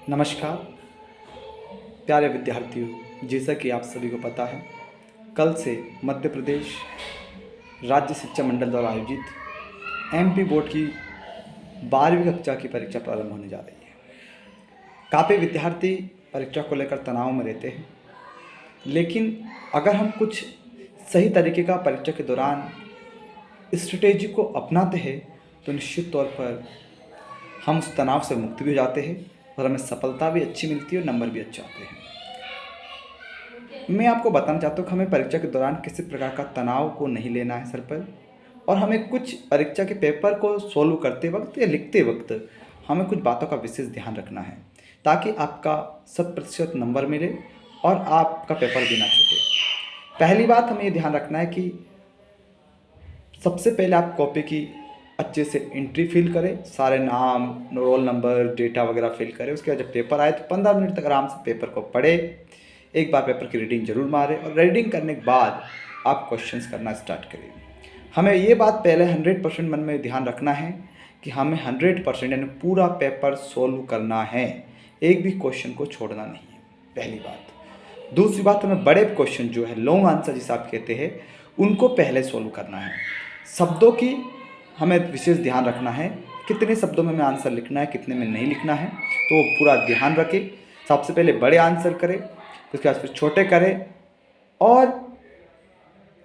नमस्कार प्यारे विद्यार्थियों, जैसा कि आप सभी को पता है, कल से मध्य प्रदेश राज्य शिक्षा मंडल द्वारा आयोजित एमपी बोर्ड की 12वीं कक्षा की परीक्षा प्रारंभ होने जा रही है। काफ़ी विद्यार्थी परीक्षा को लेकर तनाव में रहते हैं, लेकिन अगर हम कुछ सही तरीके का परीक्षा के दौरान स्ट्रेटेजी को अपनाते हैं तो निश्चित तौर पर हम उस तनाव से मुक्त भी हो जाते हैं और हमें सफलता भी अच्छी मिलती है और नंबर भी अच्छे आते हैं। मैं आपको बताना चाहता हूँ कि हमें परीक्षा के दौरान किसी प्रकार का तनाव को नहीं लेना है सर पर, और हमें कुछ परीक्षा के पेपर को सोल्व करते वक्त या लिखते वक्त हमें कुछ बातों का विशेष ध्यान रखना है ताकि आपका 100% नंबर मिले और आपका पेपर भी ना छूटे। पहली बात हमें ये ध्यान रखना है कि सबसे पहले आप कॉपी की अच्छे से एंट्री फिल करें, सारे नाम, रोल नंबर, डेटा वगैरह फिल करें। उसके बाद जब पेपर आए तो 15 मिनट तक आराम से पेपर को पढ़े, एक बार पेपर की रीडिंग जरूर मारें और रीडिंग करने के बाद आप क्वेश्चंस करना स्टार्ट करें। हमें ये बात पहले 100% मन में ध्यान रखना है कि हमें 100% यानी पूरा पेपर सोल्व करना है, एक भी क्वेश्चन को छोड़ना नहीं है, पहली बात। दूसरी बात, हमें बड़े क्वेश्चन जो है लॉन्ग आंसर जिसे आप कहते हैं उनको पहले सोल्व करना है। शब्दों की हमें विशेष ध्यान रखना है, कितने शब्दों में हमें आंसर लिखना है, कितने में नहीं लिखना है, तो वो पूरा ध्यान रखें। सबसे पहले बड़े आंसर करें, उसके बाद फिर छोटे करें, और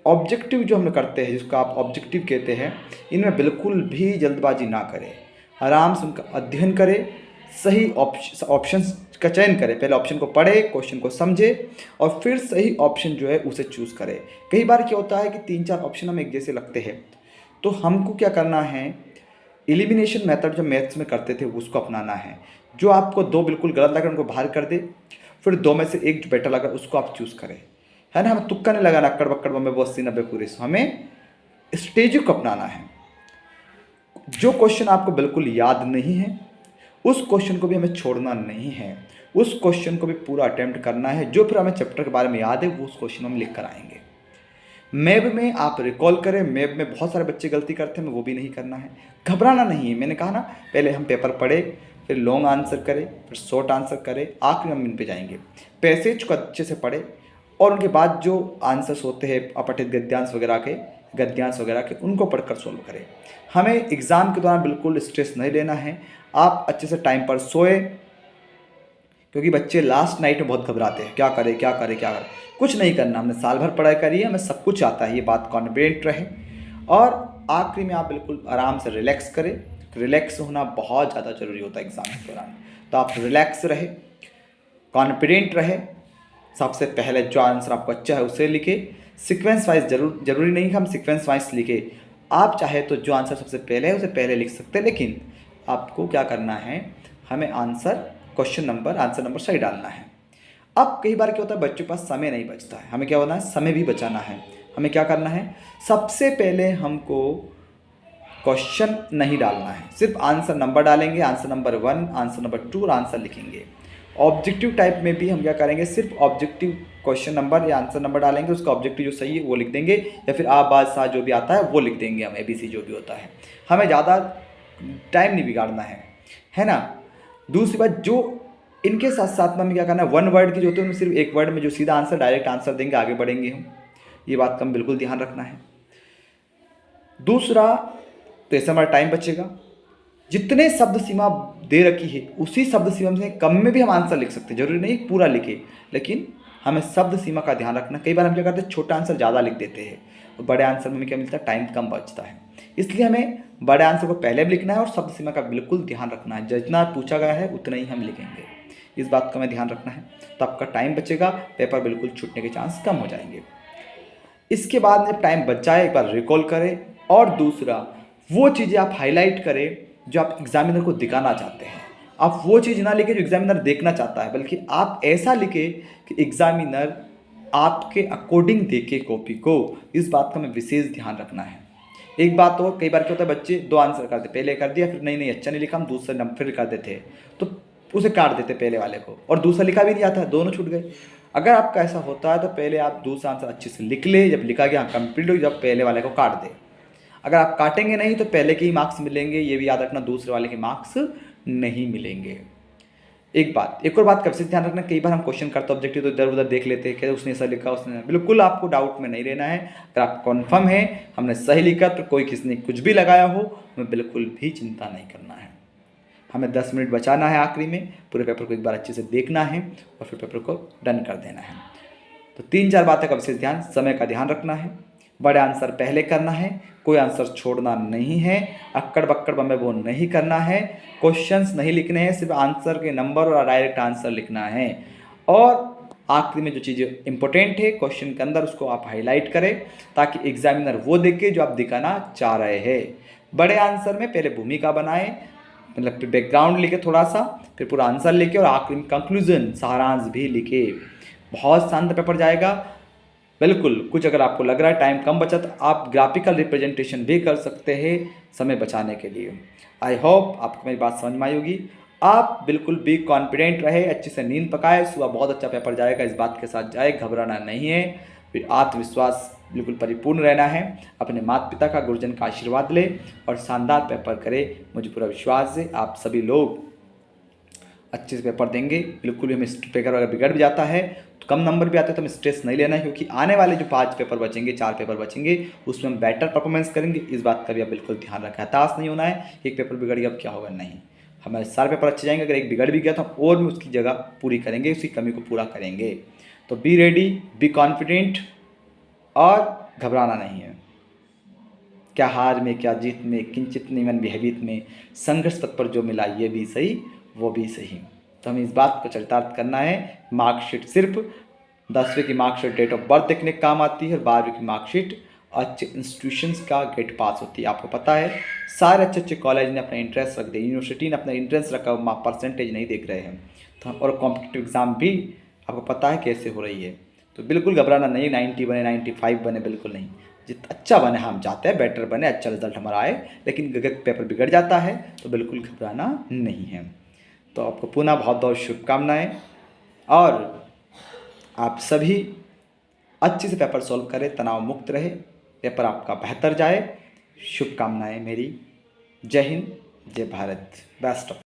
ऑब्जेक्टिव जो हम करते हैं, जिसको आप ऑब्जेक्टिव कहते हैं, इनमें बिल्कुल भी जल्दबाजी ना करें, आराम से उनका अध्ययन करें, सही ऑप्शंस का चयन करें। पहले ऑप्शन को पढ़े, क्वेश्चन को समझे और फिर सही ऑप्शन जो है उसे चूज़ करें। कई बार क्या होता है कि 3-4 ऑप्शन हम एक जैसे लगते हैं, तो हमको क्या करना है, एलिमिनेशन मेथड जो मैथ्स में करते थे उसको अपनाना है। जो आपको 2 बिल्कुल गलत लगे उनको बाहर कर दे, फिर 2 में से एक जो बेटर लगा उसको आप चूज़ करें, है ना। हमें तुक्का नहीं लगाना, अक्कड़ बक्कड़ में 80-90 पूरे। हमें स्ट्रेटेजी को अपनाना है। जो क्वेश्चन आपको बिल्कुल याद नहीं है उस क्वेश्चन को भी हमें छोड़ना नहीं है, उस क्वेश्चन को भी पूरा अटेम्प्ट करना है। जो फिर हमें चैप्टर के बारे में याद है वो उस क्वेश्चन हम लिख कर आएंगे। मैब में आप रिकॉल करें, मैब में बहुत सारे बच्चे गलती करते हैं, हमें वो भी नहीं करना है। घबराना नहीं है, मैंने कहा ना, पहले हम पेपर पढ़े, फिर लॉन्ग आंसर करें, फिर शॉर्ट आंसर करें, आखिरी हम इन पे जाएंगे। पैसेज को अच्छे से पढ़े और उनके बाद जो आंसर्स होते हैं अपठित गद्यांश वगैरह के उनको पढ़कर सोल्व करें। हमें एग्ज़ाम के दौरान बिल्कुल स्ट्रेस नहीं लेना है। आप अच्छे से टाइम पर सोए, क्योंकि बच्चे लास्ट नाइट में बहुत घबराते हैं, क्या करें क्या करें क्या करें। कुछ नहीं करना, हमने साल भर पढ़ाई करी है, हमें सब कुछ आता है, ये बात कॉन्फिडेंट रहे। और आखिरी में आप बिल्कुल आराम से रिलैक्स करें। रिलैक्स होना बहुत ज़्यादा ज़रूरी होता है एग्ज़ाम के दौरान। तो आप रिलैक्स रहे, कॉन्फिडेंट रहे। सबसे पहले जो आंसर आपको अच्छा है उसे लिखे। सीक्वेंस वाइज जरूरी नहीं कि हम सीक्वेंस वाइज लिखे, आप चाहे तो जो आंसर सबसे पहले है उसे पहले लिख सकते हैं, लेकिन आपको क्या करना है, हमें आंसर नंबर सही डालना है। अब कई बार क्या होता है, बच्चों के पास समय नहीं बचता है, हमें क्या होना है, समय भी बचाना है। हमें क्या करना है, सबसे पहले हमको क्वेश्चन नहीं डालना है, सिर्फ आंसर नंबर डालेंगे। आंसर नंबर 1, आंसर नंबर 2 और आंसर लिखेंगे। ऑब्जेक्टिव टाइप में भी हम क्या करेंगे, सिर्फ ऑब्जेक्टिव क्वेश्चन नंबर या आंसर नंबर डालेंगे, उसका ऑब्जेक्टिव जो सही है वो लिख देंगे, या फिर आ बाज सा जो भी आता है वो लिख देंगे हम, ABC जो भी होता है। हमें ज़्यादा टाइम नहीं बिगाड़ना है ना। दूसरी बात, जो इनके साथ साथ में हमें क्या करना है, 1 वर्ड की जो होते हैं उनमें सिर्फ 1 वर्ड में जो सीधा आंसर डायरेक्ट आंसर देंगे, आगे बढ़ेंगे हम। ये बात का हम बिल्कुल ध्यान रखना है। दूसरा, तो ऐसे हमारा टाइम बचेगा। जितने शब्द सीमा दे रखी है उसी शब्द सीमा से कम में भी हम आंसर लिख सकते हैं, जरूरी नहीं पूरा लिखे, लेकिन हमें शब्द सीमा का ध्यान रखना। कई बार हम क्या करते हैं, छोटा आंसर ज़्यादा लिख देते हैं और बड़े आंसर में हमें क्या मिलता है, टाइम कम बचता है। इसलिए हमें बड़े आंसर को पहले भी लिखना है और शब्द सीमा का बिल्कुल ध्यान रखना है। जितना पूछा गया है उतना ही हम लिखेंगे, इस बात का हमें ध्यान रखना है, तो आपका टाइम बचेगा, पेपर बिल्कुल छूटने के चांस कम हो जाएंगे। इसके बाद जब टाइम बच जाए एक बार रिकॉल करें, और दूसरा वो चीज़ें आप हाईलाइट करें जो आप एग्जामिनर को दिखाना चाहते हैं। आप वो चीज़ ना लिखे जो एग्जामिनर देखना चाहता है, बल्कि आप ऐसा लिखे कि एग्जामिनर आपके अकॉर्डिंग देखे कॉपी को। इस बात का हमें विशेष ध्यान रखना है। एक बात और, कई बार क्या होता है, बच्चे 2 आंसर करते, पहले कर दिया, फिर नहीं अच्छा नहीं लिखा, हम दूसरे नंबर फिर कर देते, तो उसे काट देते पहले वाले को, और दूसरा लिखा भी नहीं आता, दोनों छूट गए। अगर आपका ऐसा होता है तो पहले आप दूसरा आंसर अच्छे से लिख ले, जब लिखा गया कंप्लीट हो, जब पहले वाले को काट दे। अगर आप काटेंगे नहीं तो पहले के ही मार्क्स मिलेंगे, ये भी याद रखना, दूसरे वाले के मार्क्स नहीं मिलेंगे। एक और बात का विशेष ध्यान रखना, कई बार हम क्वेश्चन करते ऑब्जेक्टिव तो इधर उधर देख लेते हैं, क्या उसने ऐसा लिखा उसने, बिल्कुल आपको डाउट में नहीं रहना है। अगर आप कन्फर्म है हमने सही लिखा तो कोई किसी ने कुछ भी लगाया हो हमें बिल्कुल भी चिंता नहीं करना है। हमें 10 मिनट बचाना है, आखिरी में पूरे पेपर को एक बार अच्छे से देखना है और फिर पेपर को डन कर देना है। तो 3-4 बातें का विशेष ध्यान, समय का ध्यान रखना है, बड़े आंसर पहले करना है, कोई आंसर छोड़ना नहीं है, अक्कड़ बक्कड़ बम्बे वो नहीं करना है, क्वेश्चंस नहीं लिखने हैं, सिर्फ आंसर के नंबर और डायरेक्ट आंसर लिखना है। और आखिरी में जो चीज़ें इंपॉर्टेंट है क्वेश्चन के अंदर उसको आप हाईलाइट करें ताकि एग्जामिनर वो देखे जो आप दिखाना चाह रहे हैं। बड़े आंसर में पहले भूमिका बनाएं, मतलब बैकग्राउंड लिखे थोड़ा सा, फिर पूरा आंसर लिखे और आखिरी में कंक्लूजन सारांश भी लिखे। बहुत शांत पेपर जाएगा। बिल्कुल कुछ अगर आपको लग रहा है टाइम कम बचा तो आप ग्राफिकल रिप्रेजेंटेशन भी कर सकते हैं समय बचाने के लिए। आई होप आपको मेरी बात समझ में आई होगी। आप बिल्कुल भी कॉन्फिडेंट रहे, अच्छे से नींद पकाए, सुबह बहुत अच्छा पेपर जाएगा इस बात के साथ जाए, घबराना नहीं है। फिर आत्मविश्वास बिल्कुल परिपूर्ण रहना है, अपने माता पिता का गुरुजन का आशीर्वाद ले और शानदार पेपर करे। मुझे पूरा विश्वास है आप सभी लोग अच्छे से पेपर देंगे। बिल्कुल भी हमें पेपर अगर बिगड़ भी जाता है तो कम नंबर भी आते हैं तो हमें स्ट्रेस नहीं लेना है, क्योंकि आने वाले जो 5 पेपर बचेंगे 4 पेपर बचेंगे उसमें हम बेटर परफॉर्मेंस करेंगे। इस बात का भी आप बिल्कुल ध्यान रखें, हताश नहीं होना है एक पेपर बिगड़ गया अब क्या होगा, नहीं, हमारे सारे पेपर अच्छे जाएंगे। अगर एक बिगड़ भी गया तो हम और भी उसकी जगह पूरी करेंगे, उसकी कमी को पूरा करेंगे। तो बी रेडी, बी कॉन्फिडेंट और घबराना नहीं है। क्या हार में क्या जीत में, किंचित निमन विहवित में, संघर्ष पथ पर जो मिला ये भी सही वो भी सही। तो हमें इस बात को चरितार्थ करना है। मार्कशीट सिर्फ 10वीं की मार्कशीट डेट ऑफ बर्थ देखने काम आती है और 12वीं की मार्कशीट अच्छे इंस्टीट्यूशंस का गेट पास होती है। आपको पता है सारे अच्छे अच्छे कॉलेज ने अपना इंटरेस्ट रख दिया, यूनिवर्सिटी ने अपना इंटरेस्ट रखा, परसेंटेज नहीं देख रहे हैं। तो और कॉम्पिटिटिव एग्ज़ाम भी आपको पता है कैसे हो रही है। तो बिल्कुल घबराना नहीं, 90 बने 95 बने बिल्कुल नहीं, जितना अच्छा बने हम चाहते हैं बेटर बने, अच्छा रिजल्ट हमारा आए, लेकिन अगर पेपर बिगड़ जाता है तो बिल्कुल घबराना नहीं है। तो आपको पुनः बहुत बहुत शुभकामनाएं और आप सभी अच्छे से पेपर सॉल्व करें, तनाव मुक्त रहे, पेपर आपका बेहतर जाए। शुभकामनाएं मेरी। जय हिंद, जय भारत, बेस्ट ऑफ